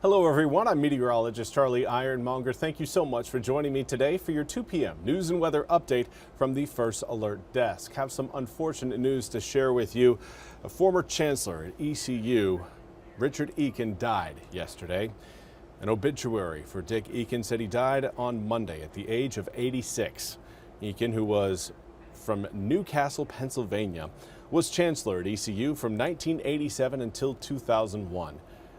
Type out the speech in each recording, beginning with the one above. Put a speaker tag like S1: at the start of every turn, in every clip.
S1: Hello everyone, I'm meteorologist Charlie Ironmonger. Thank you so much for joining me today for your 2 p.m. news and weather update from the First Alert Desk. Have some unfortunate news to share with you. A former chancellor at ECU, Richard Eakin, died yesterday. An obituary for Dick Eakin said he died on Monday at the age of 86. Eakin, who was from Newcastle, Pennsylvania, was chancellor at ECU from 1987 until 2001.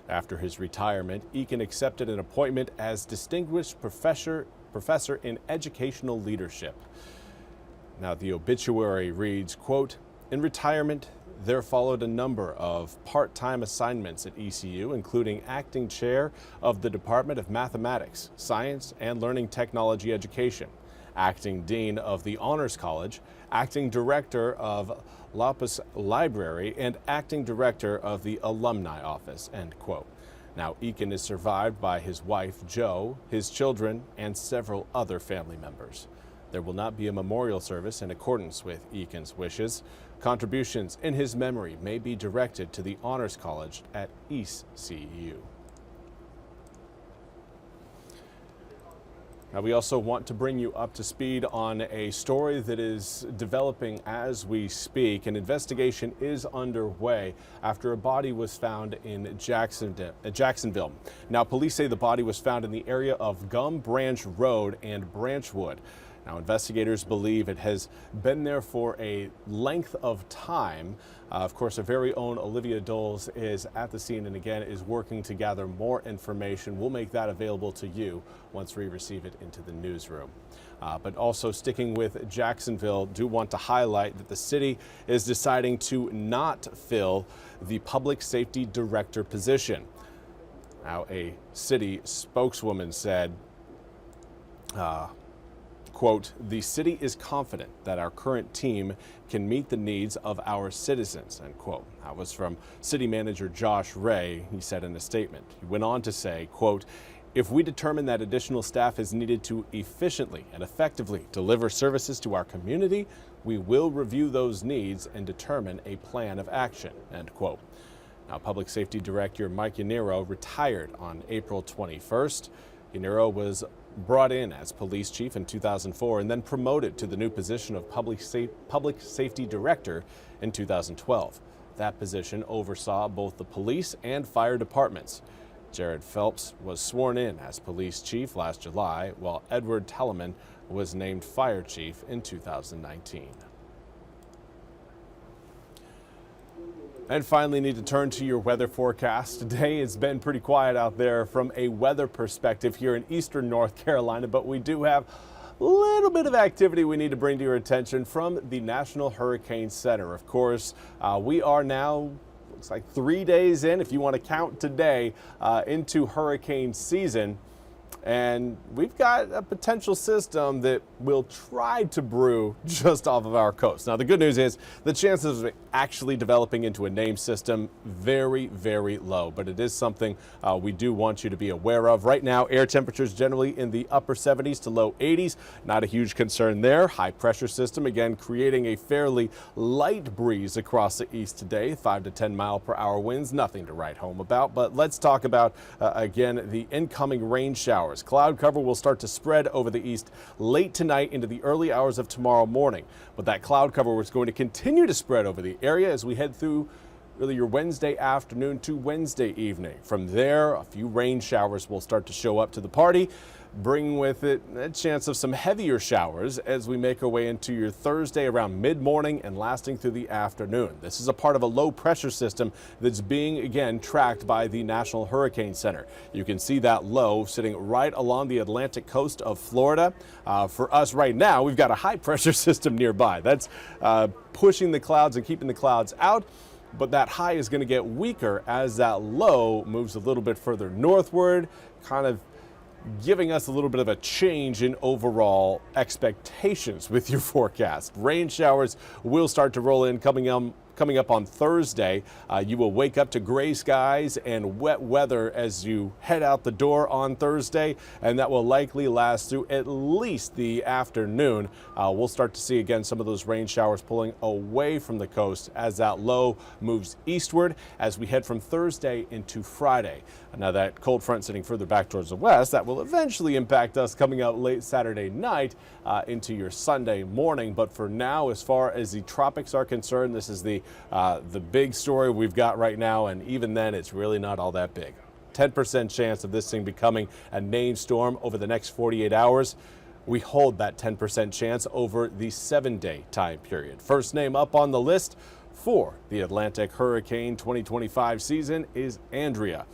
S1: After his retirement, Eakin accepted an appointment as Distinguished Professor in Educational Leadership. Now, the obituary reads, quote, "In retirement, there followed a number of part-time assignments at ECU, including acting chair of the Department of Mathematics, Science, and Learning Technology Education, acting dean of the Honors College, acting director of Lapis Library, and acting director of the Alumni Office," end quote. Now, Eakin is survived by his wife, Jo, his children, and several other family members. There will not be a memorial service in accordance with Eakin's wishes. Contributions in his memory may be directed to the Honors College at ECU. Now, we also want to bring you up to speed on a story that is developing as we speak. An investigation is underway after a body was found in Jacksonville. Now, police say the body was found in the area of Gum Branch Road and Branchwood. Now, investigators believe it has been there for a length of time. Of course, our very own Olivia Doles is at the scene and again is working to gather more information. We'll make that available to you once we receive it into the newsroom. But also sticking with Jacksonville, do want to highlight that the city is deciding to not fill the public safety director position. Now, a city spokeswoman said, quote, "The city is confident that our current team can meet the needs of our citizens," end quote. That was from city manager Josh Ray. He said in a statement. He went on to say, quote, "If we determine that additional staff is needed to efficiently and effectively deliver services to our community, we will review those needs and determine a plan of action," end quote. Now, Public Safety Director Mike Yaniro retired on April 21st. Yaniro was brought in as police chief in 2004 and then promoted to the new position of public safety director in 2012. That position oversaw both the police and fire departments. Jared Phelps was sworn in as police chief last July, while Edward Telemann was named fire chief in 2019. And finally, need to turn to your weather forecast. Today it's been pretty quiet out there from a weather perspective here in eastern North Carolina, but we do have a little bit of activity we need to bring to your attention from the National Hurricane Center. Of course, we are now, looks like 3 days in, if you want to count today, into hurricane season. And we've got a potential system that will try to brew just off of our coast. Now, the good news is the chances of actually developing into a named system very, very low. But it is something we do want you to be aware of. Right now, air temperatures generally in the upper 70s to low 80s. Not a huge concern there. High pressure system, again, creating a fairly light breeze across the east today. 5 to 10 mile per hour winds. Nothing to write home about. But let's talk about, again, the incoming rain showers. Cloud cover will start to spread over the east late tonight into the early hours of tomorrow morning. But that cloud cover is going to continue to spread over the area as we head through really your Wednesday afternoon to Wednesday evening. From there, a few rain showers will start to show up to the party, bringing with it a chance of some heavier showers as we make our way into your Thursday around mid-morning and lasting through the afternoon. This is a part of a low pressure system that's being, again, tracked by the National Hurricane Center. You can see that low sitting right along the Atlantic coast of Florida. For us right now, we've got a high pressure system nearby. That's pushing the clouds and keeping the clouds out. But that high is going to get weaker as that low moves a little bit further northward, kind of giving us a little bit of a change in overall expectations with your forecast. Rain showers will start to roll in coming coming up on Thursday. You will wake up to gray skies and wet weather as you head out the door on Thursday, and that will likely last through at least the afternoon. We'll start to see again some of those rain showers pulling away from the coast as that low moves eastward as we head from Thursday into Friday. Now that cold front sitting further back towards the west, that will eventually impact us coming out late Saturday night into your Sunday morning. But for now, as far as the tropics are concerned, this is the big story we've got right now, and even then it's really not all that big. 10% chance of this thing becoming a named storm over the next 48 hours. We hold that 10% chance over the 7-day time period. First name up on the list for the Atlantic Hurricane 2025 season is Andrea.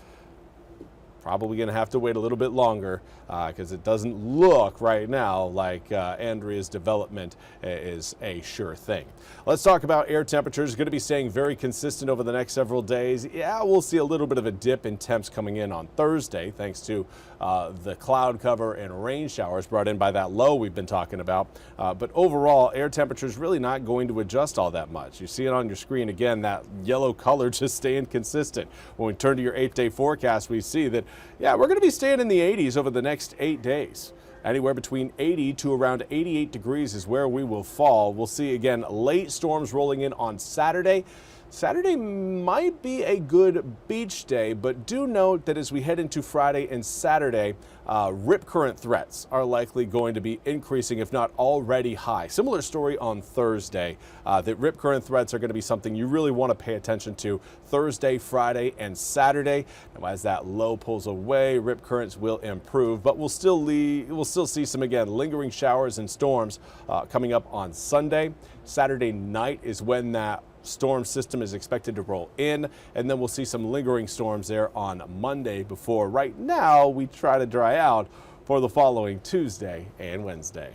S1: Probably going to have to wait a little bit longer because it doesn't look right now like Andrea's development is a sure thing. Let's talk about air temperatures. Going to be staying very consistent over the next several days. Yeah, we'll see a little bit of a dip in temps coming in on Thursday thanks to the cloud cover and rain showers brought in by that low we've been talking about. But overall, air temperatures really not going to adjust all that much. You see it on your screen again, that yellow color just staying consistent. When we turn to your 8-day forecast, we see that yeah, we're going to be staying in the 80s over the next 8 days. Anywhere between 80 to around 88 degrees is where we will fall. We'll see again late storms rolling in on Saturday. Saturday might be a good beach day, but do note that as we head into Friday and Saturday, rip current threats are likely going to be increasing, if not already high. Similar story on Thursday, that rip current threats are going to be something you really want to pay attention to Thursday, Friday, and Saturday. Now, as that low pulls away, rip currents will improve, but we'll still see some, again, lingering showers and storms coming up on Sunday. Saturday night is when that storm system is expected to roll in, and then we'll see some lingering storms there on Monday before right now we try to dry out for the following Tuesday and Wednesday.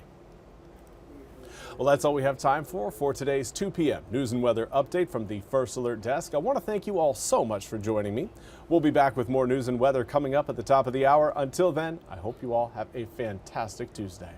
S1: Well, that's all we have time for today's 2 p.m. news and weather update from the First Alert Desk. I want to thank you all so much for joining me. We'll be back with more news and weather coming up at the top of the hour. Until then, I hope you all have a fantastic Tuesday.